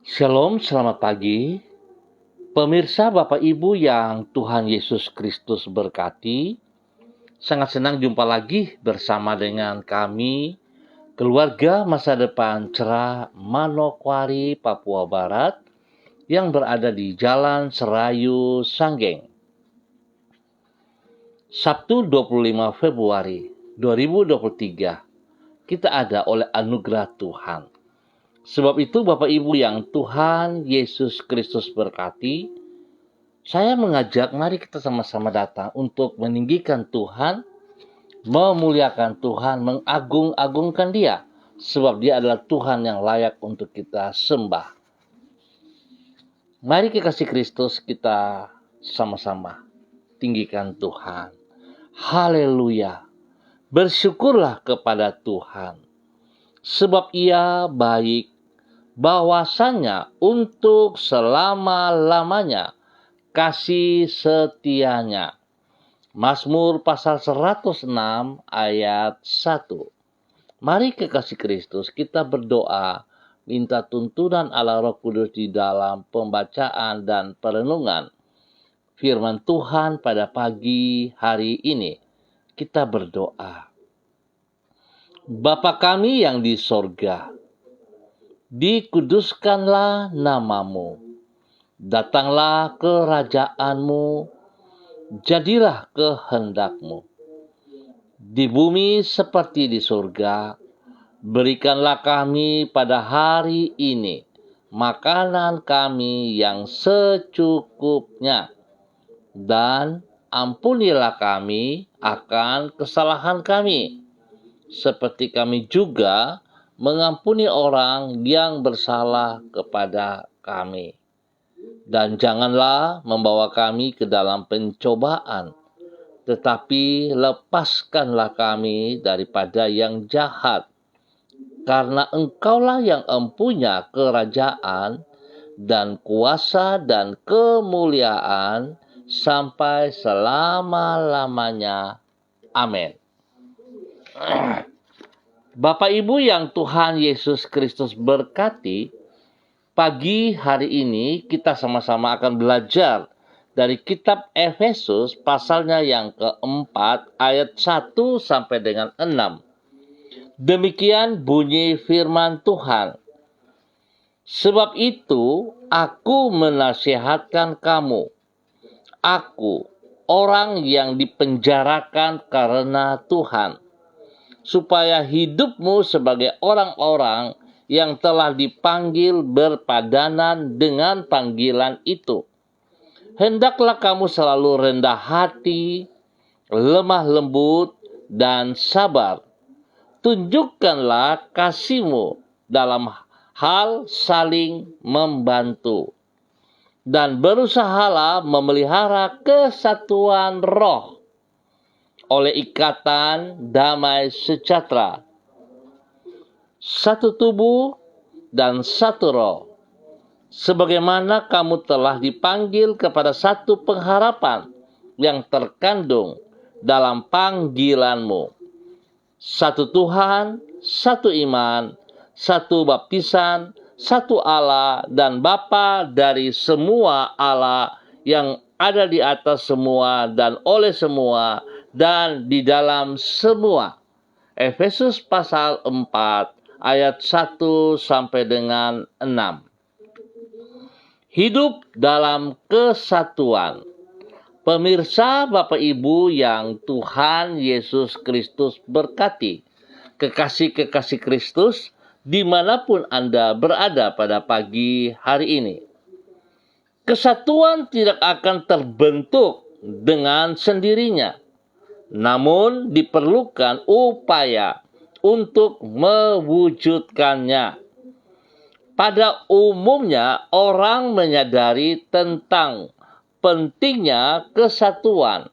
Shalom, selamat pagi. Pemirsa Bapak Ibu yang Tuhan Yesus Kristus berkati, sangat senang jumpa lagi bersama dengan kami, keluarga masa depan cerah Manokwari, Papua Barat, yang berada di Jalan Serayu, Sanggeng. Sabtu 25 Februari 2023, kita ada oleh anugerah Tuhan. Sebab itu Bapak Ibu yang Tuhan Yesus Kristus berkati, saya mengajak mari kita sama-sama datang untuk meninggikan Tuhan, memuliakan Tuhan, mengagung-agungkan Dia. Sebab Dia adalah Tuhan yang layak untuk kita sembah. Mari kekasih Kristus kita sama-sama tinggikan Tuhan. Haleluya. Bersyukurlah kepada Tuhan. Sebab Ia baik, bahwasanya untuk selama-lamanya kasih setianya. Mazmur pasal 106 ayat 1. Mari kekasih Kristus kita berdoa, minta tuntunan Allah Roh Kudus di dalam pembacaan dan perenungan firman Tuhan pada pagi hari ini. Kita berdoa. Bapa kami yang di sorga, dikuduskanlah namamu, datanglah kerajaanmu, jadilah kehendakmu. Di bumi seperti di surga, berikanlah kami pada hari ini makanan kami yang secukupnya, dan ampunilah kami akan kesalahan kami, seperti kami juga mengampuni orang yang bersalah kepada kami. Dan janganlah membawa kami ke dalam pencobaan, tetapi lepaskanlah kami daripada yang jahat. Karena Engkaulah yang empunya kerajaan dan kuasa dan kemuliaan sampai selama-lamanya. Amin. Bapak Ibu yang Tuhan Yesus Kristus berkati, pagi hari ini kita sama-sama akan belajar dari kitab Efesus pasalnya yang keempat ayat 1 sampai dengan 6. Demikian bunyi firman Tuhan. Sebab itu aku menasihatkan kamu, aku orang yang dipenjarakan karena Tuhan, supaya hidupmu sebagai orang-orang yang telah dipanggil berpadanan dengan panggilan itu. Hendaklah kamu selalu rendah hati, lemah lembut, dan sabar. Tunjukkanlah kasihmu dalam hal saling membantu. Dan berusahalah memelihara kesatuan roh oleh ikatan damai sejahtera. Satu tubuh dan satu roh. Sebagaimana kamu telah dipanggil kepada satu pengharapan yang terkandung dalam panggilanmu. Satu Tuhan, satu iman, satu baptisan, satu Allah dan Bapa dari semua Allah yang ada di atas semua dan oleh semua dan di dalam semua. Efesus pasal 4 ayat 1 sampai dengan 6. Hidup dalam kesatuan. Pemirsa Bapak Ibu yang Tuhan Yesus Kristus berkati, kekasih-kekasih Kristus dimanapun Anda berada pada pagi hari ini. Kesatuan tidak akan terbentuk dengan sendirinya, namun diperlukan upaya untuk mewujudkannya. Pada umumnya orang menyadari tentang pentingnya kesatuan.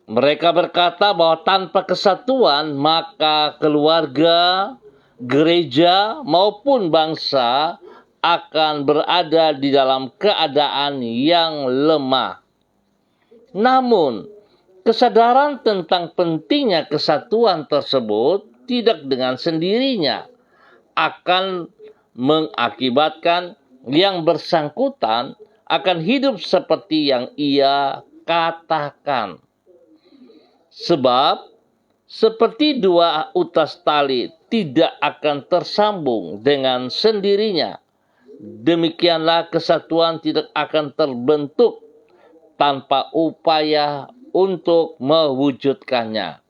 Mereka berkata bahwa tanpa kesatuan maka keluarga, gereja maupun bangsa akan berada di dalam keadaan yang lemah. Namun, kesadaran tentang pentingnya kesatuan tersebut tidak dengan sendirinya akan mengakibatkan yang bersangkutan akan hidup seperti yang ia katakan. Sebab seperti dua utas tali tidak akan tersambung dengan sendirinya, demikianlah kesatuan tidak akan terbentuk tanpa upaya untuk mewujudkannya.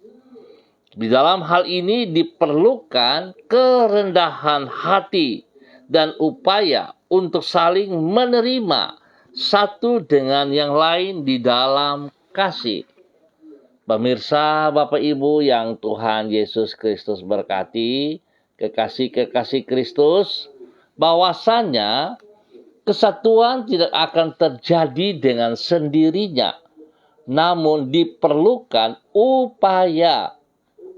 Di dalam hal ini diperlukan kerendahan hati dan upaya untuk saling menerima satu dengan yang lain di dalam kasih. Pemirsa, Bapak Ibu yang Tuhan Yesus Kristus berkati, kekasih-kekasih Kristus, bahwasannya kesatuan tidak akan terjadi dengan sendirinya, namun diperlukan upaya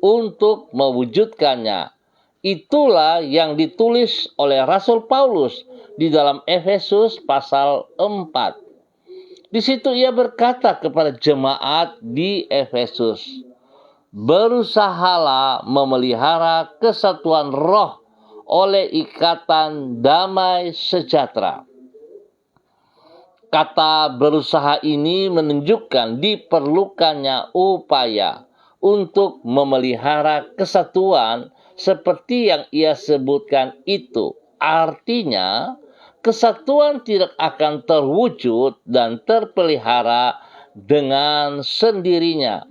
untuk mewujudkannya. Itulah yang ditulis oleh Rasul Paulus di dalam Efesus pasal 4. Di situ ia berkata kepada jemaat di Efesus, berusahalah memelihara kesatuan roh oleh ikatan damai sejahtera. Kata berusaha ini menunjukkan diperlukannya upaya untuk memelihara kesatuan seperti yang ia sebutkan itu. Artinya, kesatuan tidak akan terwujud dan terpelihara dengan sendirinya,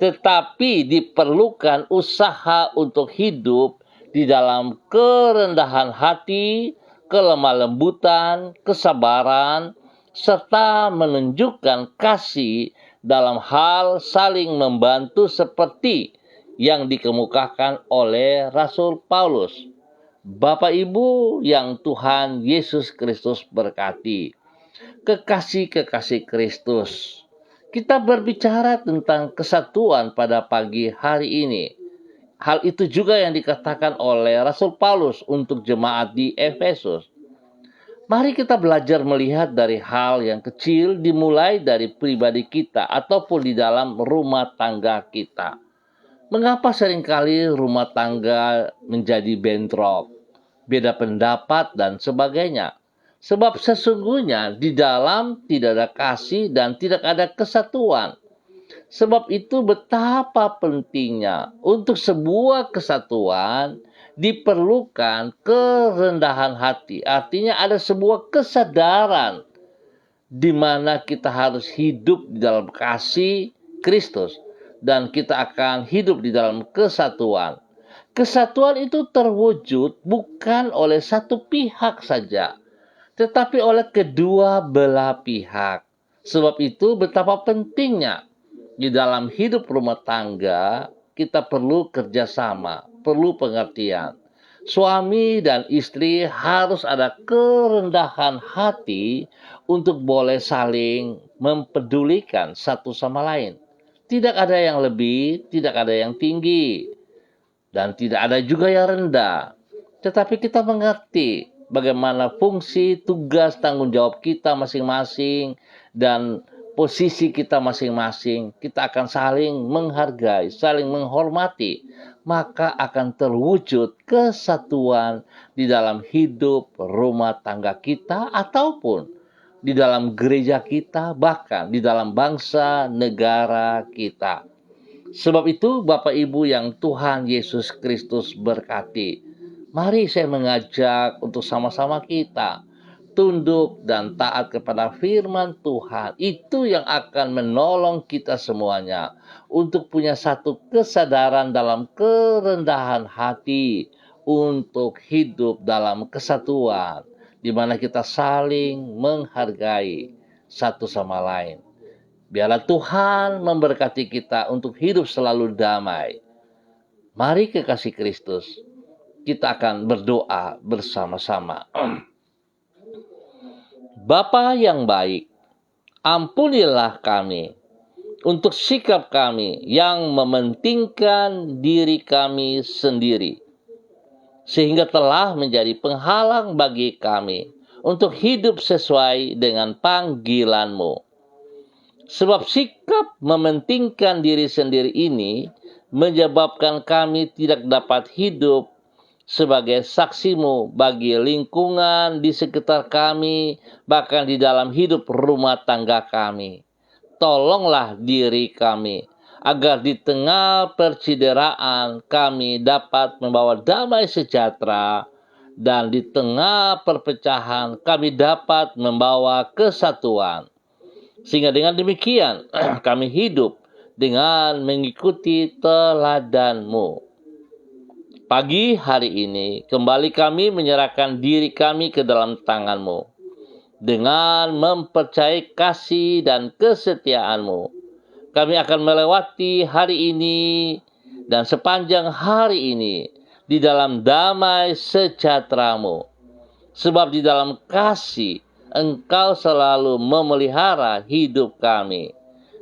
tetapi diperlukan usaha untuk hidup di dalam kerendahan hati, kelemah lembutan, kesabaran, serta menunjukkan kasih dalam hal saling membantu seperti yang dikemukakan oleh Rasul Paulus. Bapak Ibu yang Tuhan Yesus Kristus berkati, kekasih-kekasih Kristus, kita berbicara tentang kesatuan pada pagi hari ini. Hal itu juga yang dikatakan oleh Rasul Paulus untuk jemaat di Efesus. Mari kita belajar melihat dari hal yang kecil dimulai dari pribadi kita ataupun di dalam rumah tangga kita. Mengapa seringkali rumah tangga menjadi bentrok, beda pendapat dan sebagainya? Sebab sesungguhnya di dalam tidak ada kasih dan tidak ada kesatuan. Sebab itu betapa pentingnya untuk sebuah kesatuan diperlukan kerendahan hati. Artinya ada sebuah kesadaran di mana kita harus hidup di dalam kasih Kristus dan kita akan hidup di dalam kesatuan. Kesatuan itu terwujud bukan oleh satu pihak saja, tetapi oleh kedua belah pihak. Sebab itu betapa pentingnya di dalam hidup rumah tangga kita perlu kerjasama, perlu pengertian. Suami dan istri harus ada kerendahan hati untuk boleh saling mempedulikan satu sama lain. Tidak ada yang lebih, tidak ada yang tinggi, dan tidak ada juga yang rendah. Tetapi kita mengerti bagaimana fungsi, tugas, tanggung jawab kita masing-masing, dan posisi kita masing-masing. Kita akan saling menghargai, saling menghormati, maka akan terwujud kesatuan di dalam hidup rumah tangga kita ataupun di dalam gereja kita, bahkan di dalam bangsa negara kita. Sebab itu Bapak Ibu yang Tuhan Yesus Kristus berkati, mari saya mengajak untuk sama-sama kita tunduk dan taat kepada firman Tuhan. Itu yang akan menolong kita semuanya untuk punya satu kesadaran dalam kerendahan hati untuk hidup dalam kesatuan, di mana kita saling menghargai satu sama lain. Biarlah Tuhan memberkati kita untuk hidup selalu damai. Mari kekasih Kristus, kita akan berdoa bersama-sama. Bapa yang baik, ampunilah kami untuk sikap kami yang mementingkan diri kami sendiri, sehingga telah menjadi penghalang bagi kami untuk hidup sesuai dengan panggilan-Mu. Sebab sikap mementingkan diri sendiri ini menyebabkan kami tidak dapat hidup sebagai saksimu bagi lingkungan di sekitar kami, bahkan di dalam hidup rumah tangga kami. Tolonglah diri kami, agar di tengah percideraan kami dapat membawa damai sejahtera, dan di tengah perpecahan kami dapat membawa kesatuan. Sehingga dengan demikian kami hidup dengan mengikuti teladan-Mu. Pagi hari ini kembali kami menyerahkan diri kami ke dalam tangan-Mu. Dengan mempercayai kasih dan kesetiaan-Mu, kami akan melewati hari ini dan sepanjang hari ini di dalam damai sejahtera-Mu. Sebab di dalam kasih Engkau selalu memelihara hidup kami,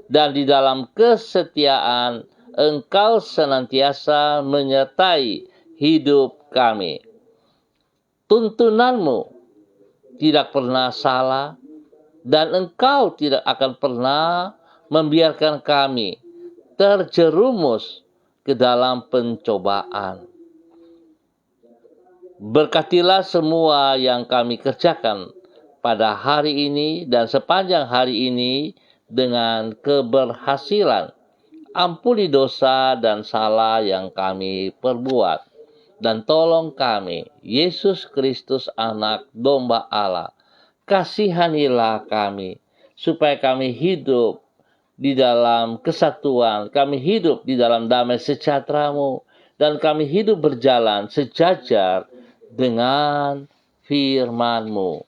dan di dalam kesetiaan Engkau senantiasa menyertai hidup kami. Tuntunan-Mu tidak pernah salah, dan Engkau tidak akan pernah membiarkan kami terjerumus ke dalam pencobaan. Berkatilah semua yang kami kerjakan pada hari ini dan sepanjang hari ini dengan keberhasilan. Ampuni dosa dan salah yang kami perbuat, dan tolong kami, Yesus Kristus anak domba Allah, kasihanilah kami, supaya kami hidup di dalam kesatuan, kami hidup di dalam damai sejahtera-Mu, dan kami hidup berjalan sejajar dengan firman-Mu.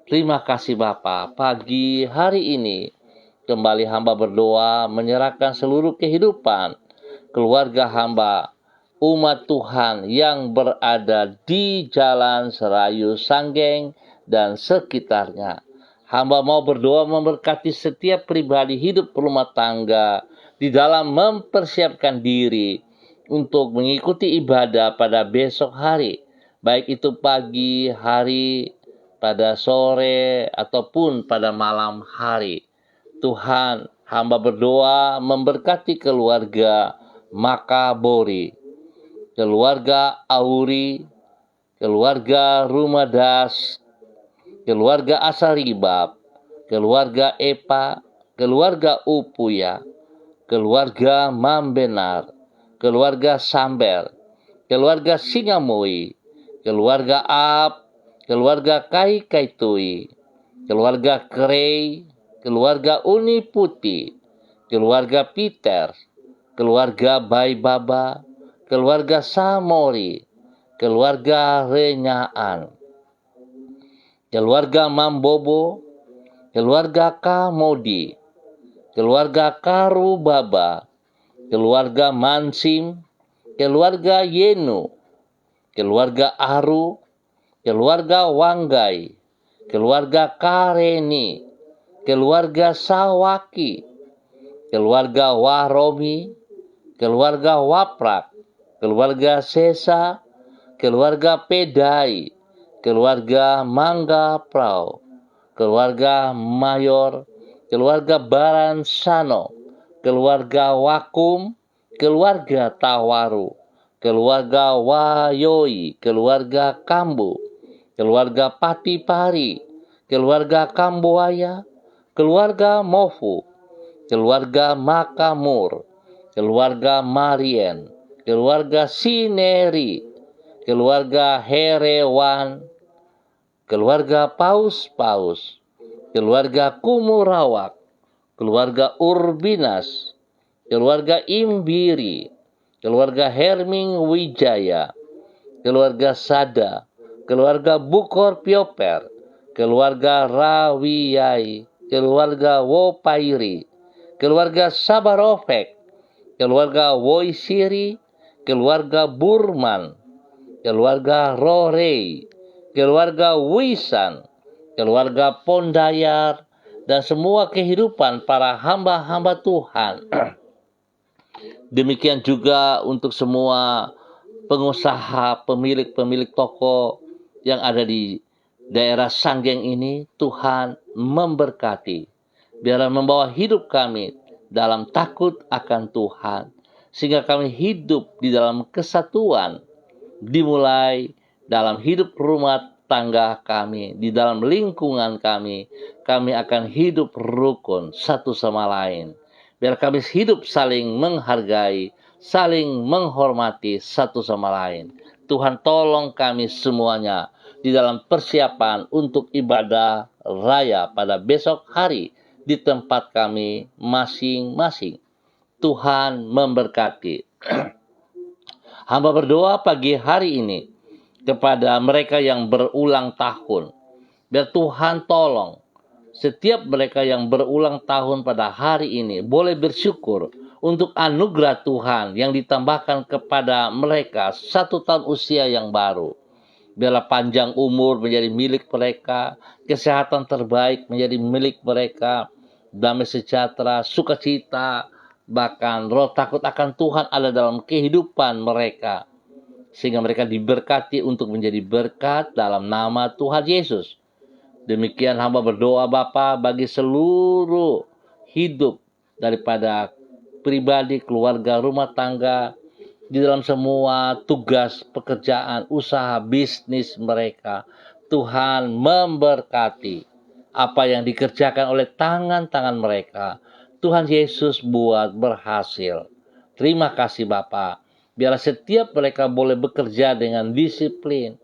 Terima kasih Bapa, pagi hari ini kembali hamba berdoa menyerahkan seluruh kehidupan keluarga hamba, umat Tuhan yang berada di Jalan Serayu Sanggeng dan sekitarnya. Hamba mau berdoa memberkati setiap pribadi hidup rumah tangga di dalam mempersiapkan diri untuk mengikuti ibadah pada besok hari, baik itu pagi hari, pada sore, ataupun pada malam hari. Tuhan, hamba berdoa memberkati keluarga Makabori, keluarga Auri, keluarga Rumadas, keluarga Asaribab, keluarga Epa, keluarga Upuya, keluarga Mambenar, keluarga Sambel, keluarga Singamoi, keluarga Ab, keluarga Kai Kaitui, keluarga Krei, keluarga Uni Putih, keluarga Peter, keluarga Bai Baba, keluarga Samori, keluarga Renyaan, keluarga Mambobo, keluarga Kamodi, keluarga Karubaba, keluarga Mansim, keluarga Yenu, keluarga Aru, keluarga Wanggai, keluarga Kareni, keluarga Sawaki, keluarga Waromi, keluarga Waprak, keluarga Sesa, keluarga Pedai, keluarga Mangga Prau, keluarga Mayor, keluarga Baransano, keluarga Wakum, keluarga Tawaru, keluarga Wayoi, keluarga Kambu, keluarga Patipari, keluarga Kambuaya, keluarga Mofu, keluarga Makamur, keluarga Marien, keluarga Sineri, keluarga Herewan, keluarga Paus-Paus, keluarga Kumurawak, keluarga Urbinas, keluarga Imbiri, keluarga Herming Wijaya, keluarga Sada, keluarga Bukor Pioper, keluarga Rawiyai, keluarga Wopairi, keluarga Sabarofek, keluarga Woisiri, keluarga Burman, keluarga Rorei, keluarga Wisan, keluarga Pondayar, dan semua kehidupan para hamba-hamba Tuhan. Demikian juga untuk semua pengusaha, pemilik-pemilik toko yang ada di daerah Sanggeng ini. Tuhan memberkati. Biarlah membawa hidup kami dalam takut akan Tuhan. sehingga kami hidup di dalam kesatuan, dimulai dalam hidup rumah tangga kami, di dalam lingkungan kami akan hidup rukun satu sama lain. Biar kami hidup saling menghargai, saling menghormati satu sama lain. Tuhan tolong kami semuanya di dalam persiapan untuk ibadah raya pada besok hari di tempat kami masing-masing. Tuhan memberkati. Hamba berdoa pagi hari ini kepada mereka yang berulang tahun. Biar Tuhan tolong setiap mereka yang berulang tahun pada hari ini boleh bersyukur untuk anugerah Tuhan yang ditambahkan kepada mereka 1 tahun usia yang baru. Biarlah panjang umur menjadi milik mereka, kesehatan terbaik menjadi milik mereka, damai sejahtera, sukacita, bahkan roh takut akan Tuhan ada dalam kehidupan mereka. Sehingga mereka diberkati untuk menjadi berkat dalam nama Tuhan Yesus. Demikian hamba berdoa Bapa bagi seluruh hidup daripada pribadi, keluarga, rumah tangga, di dalam semua tugas, pekerjaan, usaha, bisnis mereka. Tuhan memberkati apa yang dikerjakan oleh tangan-tangan mereka. Tuhan Yesus buat berhasil. Terima kasih Bapa. Biarlah setiap mereka boleh bekerja dengan disiplin,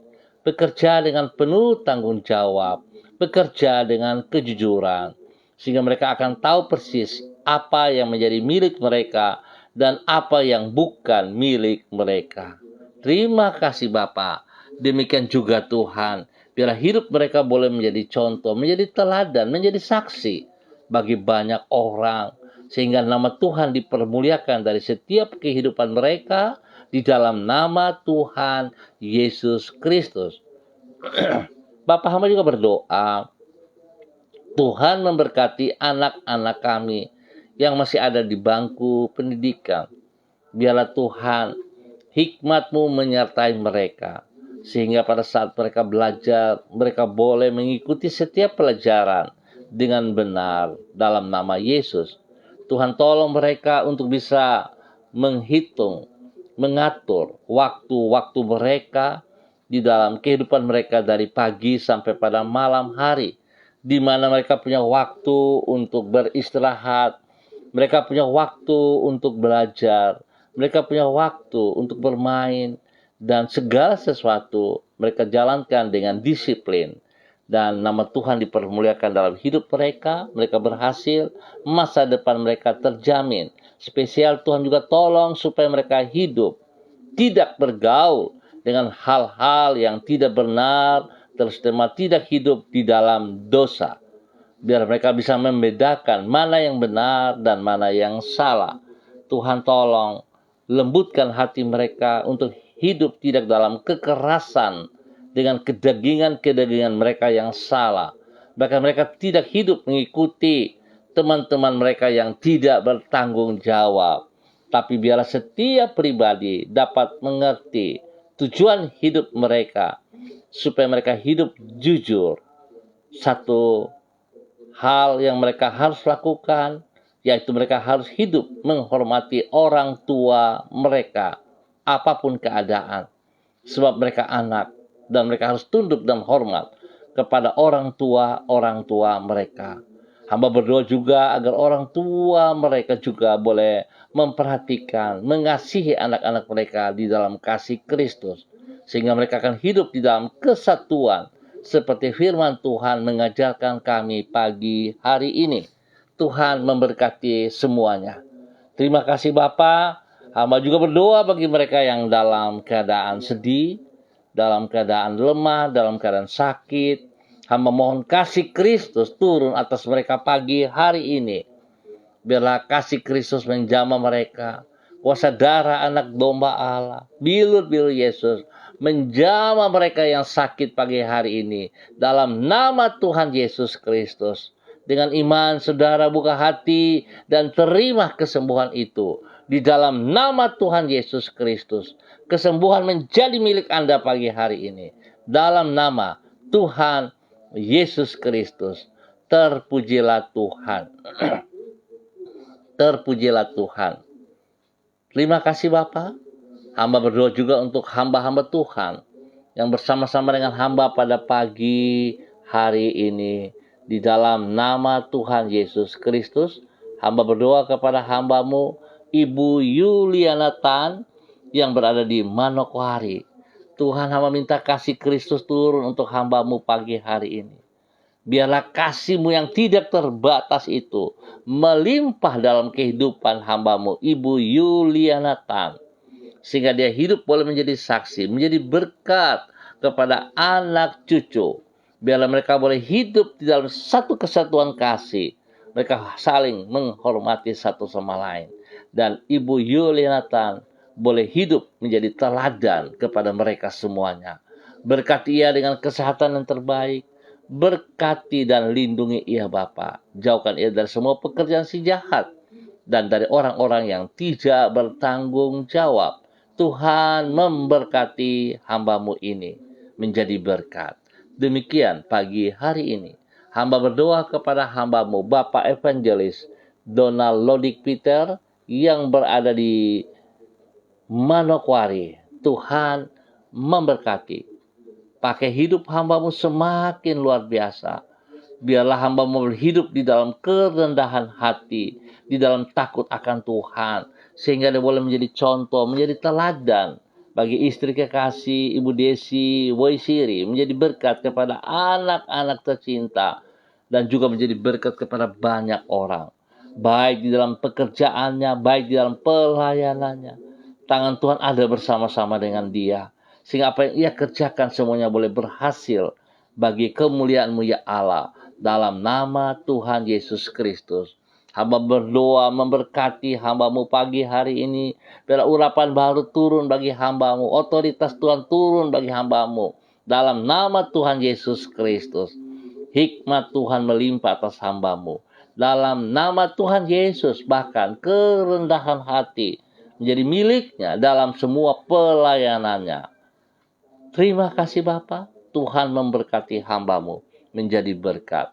bekerja dengan penuh tanggung jawab, bekerja dengan kejujuran, sehingga mereka akan tahu persis apa yang menjadi milik mereka dan apa yang bukan milik mereka. Terima kasih Bapa. Demikian juga Tuhan, biarlah hidup mereka boleh menjadi contoh, menjadi teladan, menjadi saksi bagi banyak orang, sehingga nama Tuhan dipermuliakan dari setiap kehidupan mereka di dalam nama Tuhan Yesus Kristus. Bapak hamba juga berdoa, Tuhan memberkati anak-anak kami yang masih ada di bangku pendidikan. Biarlah Tuhan hikmat-Mu menyertai mereka, sehingga pada saat mereka belajar, mereka boleh mengikuti setiap pelajaran dengan benar dalam nama Yesus. Tuhan tolong mereka untuk bisa menghitung, mengatur waktu-waktu mereka di dalam kehidupan mereka dari pagi sampai pada malam hari, di mana mereka punya waktu untuk beristirahat, mereka punya waktu untuk belajar, mereka punya waktu untuk bermain, dan segala sesuatu mereka jalankan dengan disiplin. Dan nama Tuhan dipermuliakan dalam hidup mereka, mereka berhasil, masa depan mereka terjamin. Spesial Tuhan juga tolong supaya mereka hidup, tidak bergaul dengan hal-hal yang tidak benar, terutama tidak hidup di dalam dosa. Biar mereka bisa membedakan mana yang benar dan mana yang salah. Tuhan tolong lembutkan hati mereka untuk hidup tidak dalam kekerasan dengan kedagingan-kedagingan mereka yang salah. Bahkan mereka tidak hidup mengikuti teman-teman mereka yang tidak bertanggung jawab. Tapi biarlah setiap pribadi dapat mengerti tujuan hidup mereka, supaya mereka hidup jujur. Satu hal yang mereka harus lakukan, yaitu mereka harus hidup menghormati orang tua mereka, apapun keadaan. Sebab mereka anak, dan mereka harus tunduk dan hormat kepada orang tua mereka. Hamba berdoa juga agar orang tua mereka juga boleh memperhatikan, mengasihi anak-anak mereka di dalam kasih Kristus, sehingga mereka akan hidup di dalam kesatuan seperti firman Tuhan mengajarkan kami pagi hari ini. Tuhan memberkati semuanya. Terima kasih Bapa. Hamba juga berdoa bagi mereka yang dalam keadaan sedih, dalam keadaan lemah, dalam keadaan sakit. Hamba mohon kasih Kristus turun atas mereka pagi hari ini. Biarlah kasih Kristus menjamah mereka. Kuasa darah anak domba Allah, bilur-bilur Yesus, menjamah mereka yang sakit pagi hari ini. Dalam nama Tuhan Yesus Kristus. Dengan iman, saudara buka hati dan terima kesembuhan itu. Di dalam nama Tuhan Yesus Kristus. Kesembuhan menjadi milik Anda pagi hari ini. Dalam nama Tuhan Yesus Kristus. Terpujilah Tuhan. Terpujilah Tuhan. Terima kasih Bapa. Hamba berdoa juga untuk hamba-hamba Tuhan yang bersama-sama dengan hamba pada pagi hari ini. Di dalam nama Tuhan Yesus Kristus, hamba berdoa kepada hambamu, Ibu Yuliana Tan, yang berada di Manokwari. Tuhan, hamba minta kasih Kristus turun untuk hambamu pagi hari ini. Biarlah kasih-Mu yang tidak terbatas itu melimpah dalam kehidupan hambamu, Ibu Yuliana Tan. Sehingga dia hidup boleh menjadi saksi, menjadi berkat kepada anak cucu. Biarlah mereka boleh hidup di dalam satu kesatuan kasih. Mereka saling menghormati satu sama lain. Dan Ibu Yuliana Tan boleh hidup menjadi teladan kepada mereka semuanya. Berkati ia dengan kesehatan yang terbaik. Berkati dan lindungi ia Bapa. Jauhkan ia dari semua pekerjaan si jahat dan dari orang-orang yang tidak bertanggung jawab. Tuhan memberkati hambamu ini menjadi berkat. Demikian pagi hari ini. Hamba berdoa kepada hambamu Bapak Evangelis Donald Lodik Peter yang berada di Manokwari. Tuhan memberkati. Pakai hidup hambamu semakin luar biasa. Biarlah hambamu hidup di dalam kerendahan hati, di dalam takut akan Tuhan, sehingga dia boleh menjadi contoh, menjadi teladan bagi istri kekasih Ibu Desi Woisiri, menjadi berkat kepada anak-anak tercinta, dan juga menjadi berkat kepada banyak orang, baik di dalam pekerjaannya, baik di dalam pelayanannya. Tangan Tuhan ada bersama-sama dengan dia, sehingga apa yang ia kerjakan semuanya boleh berhasil bagi kemuliaan-Mu ya Allah. Dalam nama Tuhan Yesus Kristus, hamba berdoa memberkati hambamu pagi hari ini. Biarlah urapan baru turun bagi hambamu, otoritas Tuhan turun bagi hambamu. Dalam nama Tuhan Yesus Kristus, hikmat Tuhan melimpah atas hambamu. Dalam nama Tuhan Yesus, bahkan kerendahan hati menjadi miliknya dalam semua pelayanannya. Terima kasih Bapa, Tuhan memberkati hambamu menjadi berkat.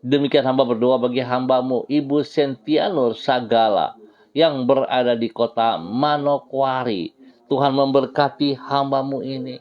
Demikian hamba berdoa bagi hambamu Ibu Sentianur Sagala yang berada di kota Manokwari. Tuhan memberkati hambamu ini.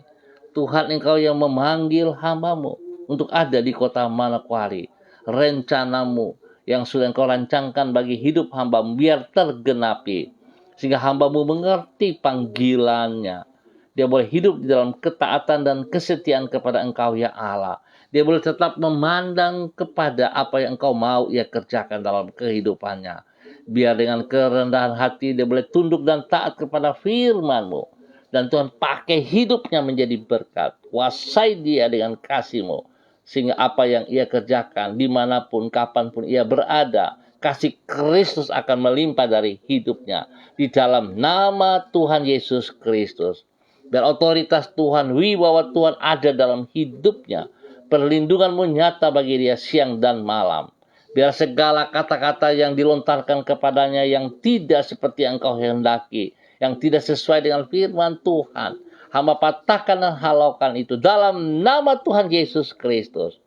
Tuhan, Engkau yang memanggil hambamu untuk ada di kota Manokwari. Rencanamu yang sudah Engkau rancangkan bagi hidup hambamu biar tergenapi, sehingga hambamu mengerti panggilannya. Dia boleh hidup di dalam ketaatan dan kesetiaan kepada Engkau ya Allah. Dia boleh tetap memandang kepada apa yang Engkau mau ia kerjakan dalam kehidupannya. Biar dengan kerendahan hati dia boleh tunduk dan taat kepada firman-Mu. Dan Tuhan pakai hidupnya menjadi berkat. Kuasai dia dengan kasih-Mu. Sehingga apa yang ia kerjakan dimanapun, kapanpun ia berada, kasih Kristus akan melimpah dari hidupnya. Di dalam nama Tuhan Yesus Kristus. Biar otoritas Tuhan, wibawa Tuhan ada dalam hidupnya. Perlindungan-Mu nyata bagi dia siang dan malam. Biar segala kata-kata yang dilontarkan kepadanya yang tidak seperti yang Engkau hendaki, yang tidak sesuai dengan firman Tuhan, hamba patahkan dan halaukan itu dalam nama Tuhan Yesus Kristus.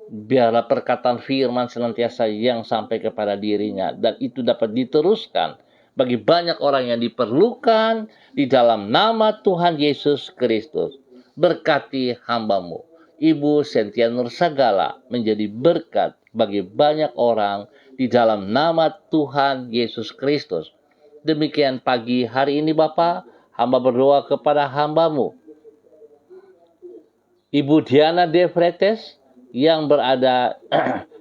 Biarlah perkataan firman senantiasa yang sampai kepada dirinya, dan itu dapat diteruskan bagi banyak orang yang diperlukan di dalam nama Tuhan Yesus Kristus. Berkati hambamu Ibu Sentianur Sagala menjadi berkat bagi banyak orang di dalam nama Tuhan Yesus Kristus. Demikian pagi hari ini Bapa, hamba berdoa kepada hambamu Ibu Diana De Vretes yang berada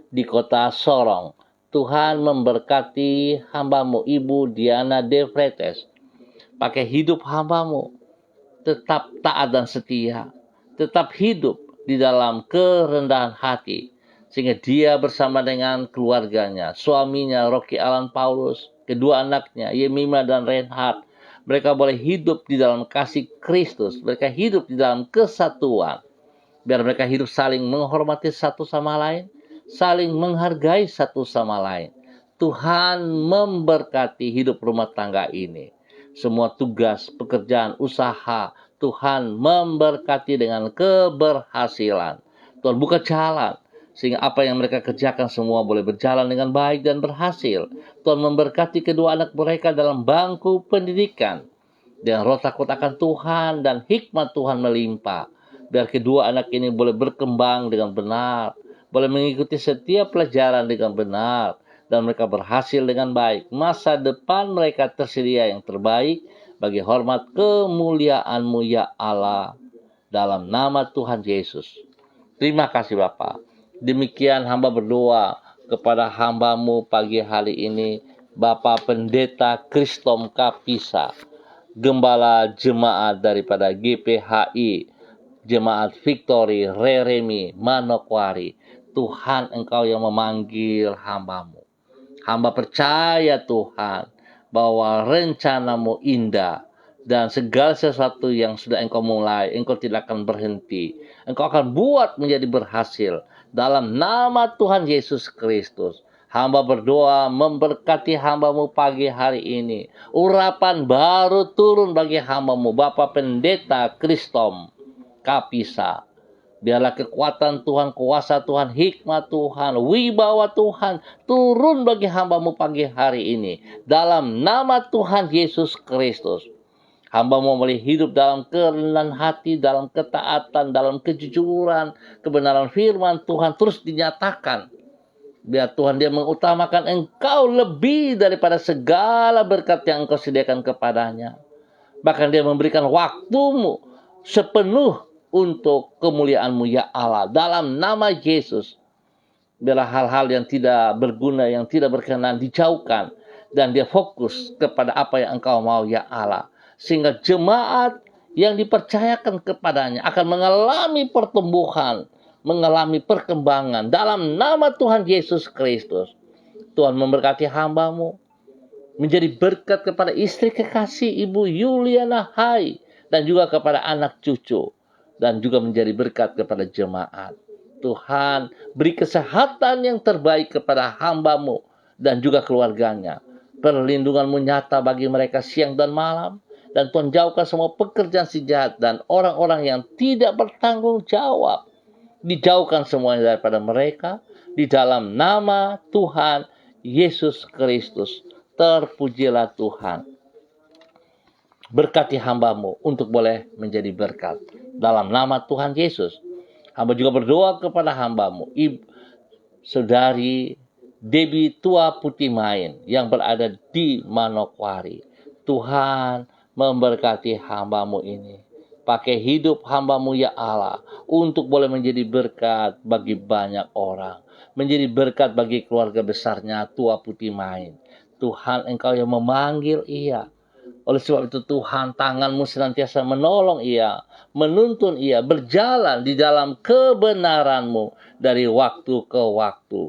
di kota Sorong. Tuhan memberkati hambamu Ibu Diana De Vretes. Pakai hidup hambamu tetap taat dan setia, tetap hidup di dalam kerendahan hati, sehingga dia bersama dengan keluarganya, suaminya Rocky Alan Paulus, kedua anaknya Yemima dan Reinhard, mereka boleh hidup di dalam kasih Kristus, mereka hidup di dalam kesatuan. Biar mereka hidup saling menghormati satu sama lain, saling menghargai satu sama lain. Tuhan memberkati hidup rumah tangga ini. Semua tugas, pekerjaan, usaha, Tuhan memberkati dengan keberhasilan. Tuhan buka jalan sehingga apa yang mereka kerjakan semua boleh berjalan dengan baik dan berhasil. Tuhan memberkati kedua anak mereka dalam bangku pendidikan, dengan roh takut akan Tuhan dan hikmat Tuhan melimpah. Biar kedua anak ini boleh berkembang dengan benar, boleh mengikuti setiap pelajaran dengan benar, dan mereka berhasil dengan baik. Masa depan mereka tersedia yang terbaik bagi hormat kemuliaan-Mu ya Allah. Dalam nama Tuhan Yesus. Terima kasih Bapa. Demikian hamba berdoa kepada hamba-Mu pagi hari ini, Bapak Pendeta Kristom Kapisa, Gembala Jemaat daripada GPHI, Jemaat Victory Reremi Manokwari. Tuhan, Engkau yang memanggil hamba-Mu. Hamba percaya Tuhan bahwa rencana-Mu indah, dan segala sesuatu yang sudah Engkau mulai, Engkau tidak akan berhenti. Engkau akan buat menjadi berhasil. Dalam nama Tuhan Yesus Kristus, hamba berdoa memberkati hamba-Mu pagi hari ini. Urapan baru turun bagi hamba-Mu, Bapak Pendeta Kristom Kapisa. Biarlah kekuatan Tuhan, kuasa Tuhan, hikmat Tuhan, wibawa Tuhan turun bagi hamba-Mu pagi hari ini. Dalam nama Tuhan Yesus Kristus. Hamba mau mulai hidup dalam kerendahan hati, dalam ketaatan, dalam kejujuran, kebenaran firman Tuhan terus dinyatakan. Biar Tuhan dia mengutamakan Engkau lebih daripada segala berkat yang Engkau sediakan kepadanya. Bahkan dia memberikan waktu-Mu sepenuh untuk kemuliaan-Mu ya Allah. Dalam nama Yesus. Biarlah hal-hal yang tidak berguna, yang tidak berkenan dijauhkan. Dan dia fokus kepada apa yang Engkau mau ya Allah. Sehingga jemaat yang dipercayakan kepadanya akan mengalami pertumbuhan, mengalami perkembangan dalam nama Tuhan Yesus Kristus. Tuhan memberkati hamba-Mu, menjadi berkat kepada istri kekasih Ibu Yuliana Hai, dan juga kepada anak cucu, dan juga menjadi berkat kepada jemaat. Tuhan, beri kesehatan yang terbaik kepada hamba-Mu dan juga keluarganya. Perlindungan-Mu nyata bagi mereka siang dan malam. Dan Tuhan jauhkan semua pekerjaan si jahat dan orang-orang yang tidak bertanggung jawab. Dijauhkan semuanya daripada mereka. Di dalam nama Tuhan Yesus Kristus. Terpujilah Tuhan. Berkati hamba-Mu untuk boleh menjadi berkat. Dalam nama Tuhan Yesus. Hamba juga berdoa kepada hamba-Mu, Saudari Debbie Tua Putih Main yang berada di Manokwari. Tuhan memberkati hamba-Mu ini. Pakai hidup hamba-Mu ya Allah untuk boleh menjadi berkat bagi banyak orang. Menjadi berkat bagi keluarga besarnya Tua Putih Main. Tuhan, Engkau yang memanggil ia. Oleh sebab itu Tuhan, tangan-Mu senantiasa menolong ia, menuntun ia, berjalan di dalam kebenaran-Mu dari waktu ke waktu.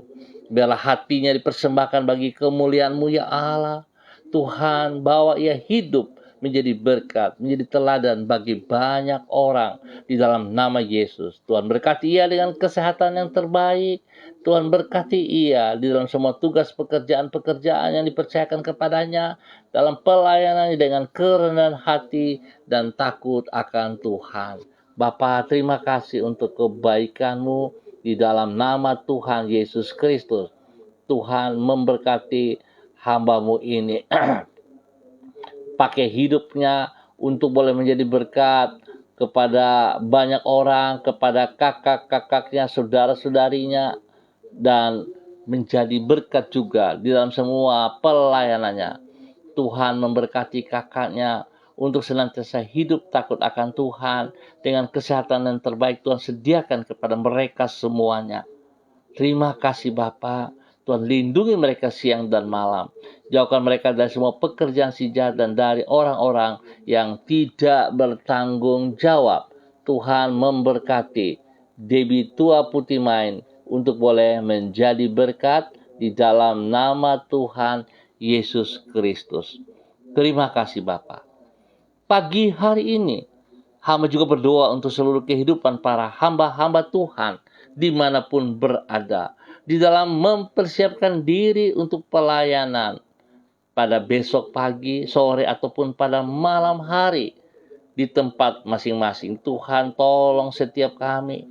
Biarlah hatinya dipersembahkan bagi kemuliaan-Mu ya Allah. Tuhan, bawa ia hidup menjadi berkat, menjadi teladan bagi banyak orang di dalam nama Yesus. Tuhan berkati ia dengan kesehatan yang terbaik. Tuhan berkati ia di dalam semua tugas pekerjaan-pekerjaan yang dipercayakan kepadanya, dalam pelayanannya dengan kerendahan hati dan takut akan Tuhan. Bapa, terima kasih untuk kebaikan-Mu di dalam nama Tuhan Yesus Kristus. Tuhan memberkati hamba-Mu ini. Pakai hidupnya untuk boleh menjadi berkat kepada banyak orang, kepada kakak-kakaknya, saudara-saudarinya, dan menjadi berkat juga di dalam semua pelayanannya. Tuhan memberkati kakaknya untuk senantiasa hidup takut akan Tuhan, dengan kesehatan yang terbaik Tuhan sediakan kepada mereka semuanya. Terima kasih Bapa. Tuhan lindungi mereka siang dan malam. Jauhkan mereka dari semua pekerjaan si jahat dan dari orang-orang yang tidak bertanggung jawab. Tuhan memberkati Debbie Tua Putih Main untuk boleh menjadi berkat di dalam nama Tuhan Yesus Kristus. Terima kasih Bapa. Pagi hari ini, hamba juga berdoa untuk seluruh kehidupan para hamba-hamba Tuhan dimanapun berada, di dalam mempersiapkan diri untuk pelayanan pada besok pagi, sore, ataupun pada malam hari di tempat masing-masing. Tuhan tolong setiap kami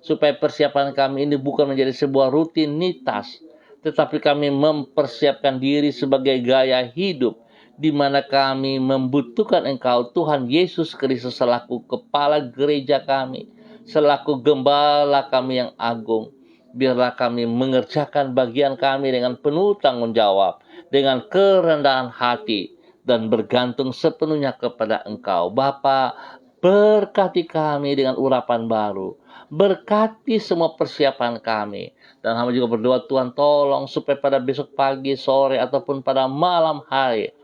supaya persiapan kami ini bukan menjadi sebuah rutinitas, tetapi kami mempersiapkan diri sebagai gaya hidup, di mana kami membutuhkan Engkau, Tuhan Yesus Kristus, selaku kepala gereja kami, selaku gembala kami yang agung. Biarlah kami mengerjakan bagian kami dengan penuh tanggung jawab, dengan kerendahan hati, dan bergantung sepenuhnya kepada Engkau. Bapa, berkati kami dengan urapan baru. Berkati semua persiapan kami. Dan hamba juga berdoa, Tuhan tolong supaya pada besok pagi, sore, ataupun pada malam hari,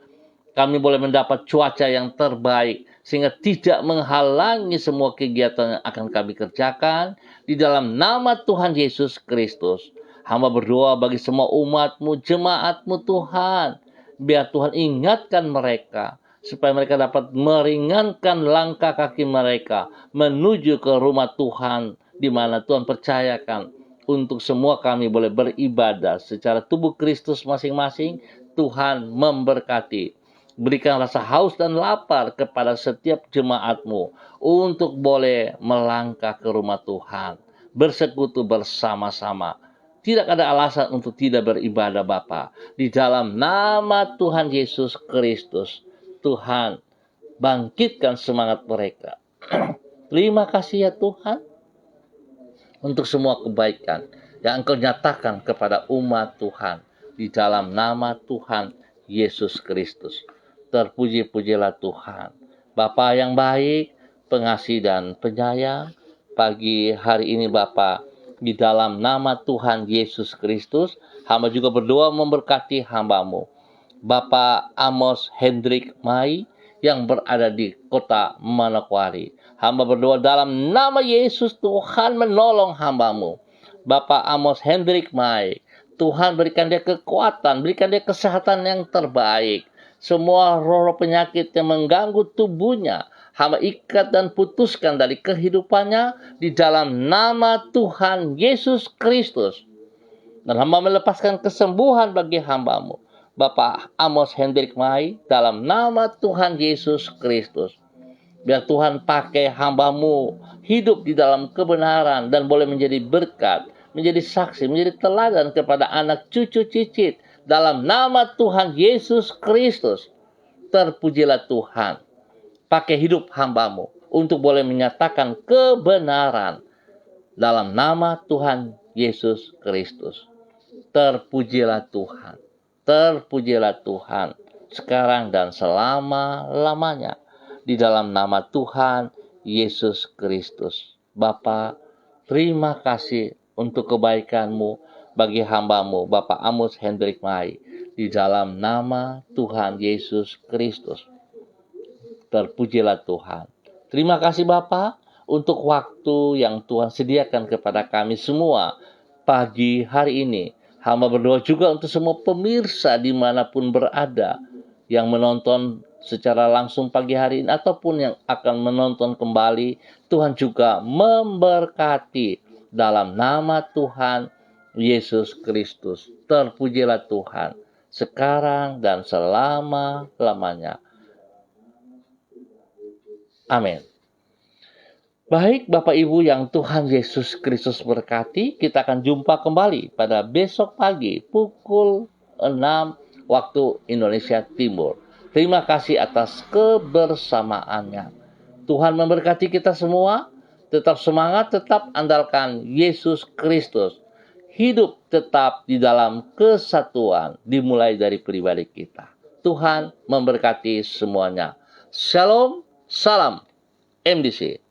kami boleh mendapat cuaca yang terbaik, sehingga tidak menghalangi semua kegiatan yang akan kami kerjakan. Di dalam nama Tuhan Yesus Kristus, hamba berdoa bagi semua umat-Mu, jemaat-Mu Tuhan. Biar Tuhan ingatkan mereka, supaya mereka dapat meringankan langkah kaki mereka menuju ke rumah Tuhan, di mana Tuhan percayakan untuk semua kami boleh beribadah secara tubuh Kristus masing-masing. Tuhan memberkati. Berikan rasa haus dan lapar kepada setiap jemaat-Mu untuk boleh melangkah ke rumah Tuhan, bersekutu bersama-sama. Tidak ada alasan untuk tidak beribadah, Bapa. Di dalam nama Tuhan Yesus Kristus, Tuhan, bangkitkan semangat mereka. Terima kasih ya Tuhan, untuk semua kebaikan yang Engkau nyatakan kepada umat Tuhan. Di dalam nama Tuhan Yesus Kristus. Terpuji-pujilah Tuhan. Bapa yang baik, pengasih dan penyayang, pagi hari ini Bapa, di dalam nama Tuhan Yesus Kristus, hamba juga berdoa memberkati hamba-Mu, Bapak Amos Hendrik Mai, yang berada di kota Manokwari. Hamba berdoa dalam nama Yesus, Tuhan menolong hamba-Mu, Bapak Amos Hendrik Mai. Tuhan berikan dia kekuatan, berikan dia kesehatan yang terbaik. Semua roh-roh penyakit yang mengganggu tubuhnya, hamba ikat dan putuskan dari kehidupannya di dalam nama Tuhan Yesus Kristus. Dan hamba melepaskan kesembuhan bagi hamba-Mu, Bapak Amos Hendrik Mai, dalam nama Tuhan Yesus Kristus. Biar Tuhan pakai hamba-Mu hidup di dalam kebenaran dan boleh menjadi berkat, menjadi saksi, menjadi teladan kepada anak cucu cicit. Dalam nama Tuhan Yesus Kristus, terpujilah Tuhan. Pakai hidup hamba-Mu untuk boleh menyatakan kebenaran. Dalam nama Tuhan Yesus Kristus. Terpujilah Tuhan. Terpujilah Tuhan. Sekarang dan selama-lamanya. Di dalam nama Tuhan Yesus Kristus. Bapa, terima kasih untuk kebaikan-Mu bagi hamba-Mu, Bapak Amos Hendrik Mai. Di dalam nama Tuhan Yesus Kristus. Terpujilah Tuhan. Terima kasih Bapa untuk waktu yang Tuhan sediakan kepada kami semua pagi hari ini. Hamba berdoa juga untuk semua pemirsa dimanapun berada, yang menonton secara langsung pagi hari ini ataupun yang akan menonton kembali. Tuhan juga memberkati dalam nama Tuhan Yesus Kristus. Terpujilah Tuhan sekarang dan selama-lamanya. Amin. Baik Bapak Ibu yang Tuhan Yesus Kristus berkati, kita akan jumpa kembali pada besok pagi pukul 6 waktu Indonesia Timur. Terima kasih atas kebersamaannya. Tuhan memberkati kita semua. Tetap semangat, tetap andalkan Yesus Kristus. Hidup tetap di dalam kesatuan, dimulai dari pribadi kita. Tuhan memberkati semuanya. Shalom, salam MDC.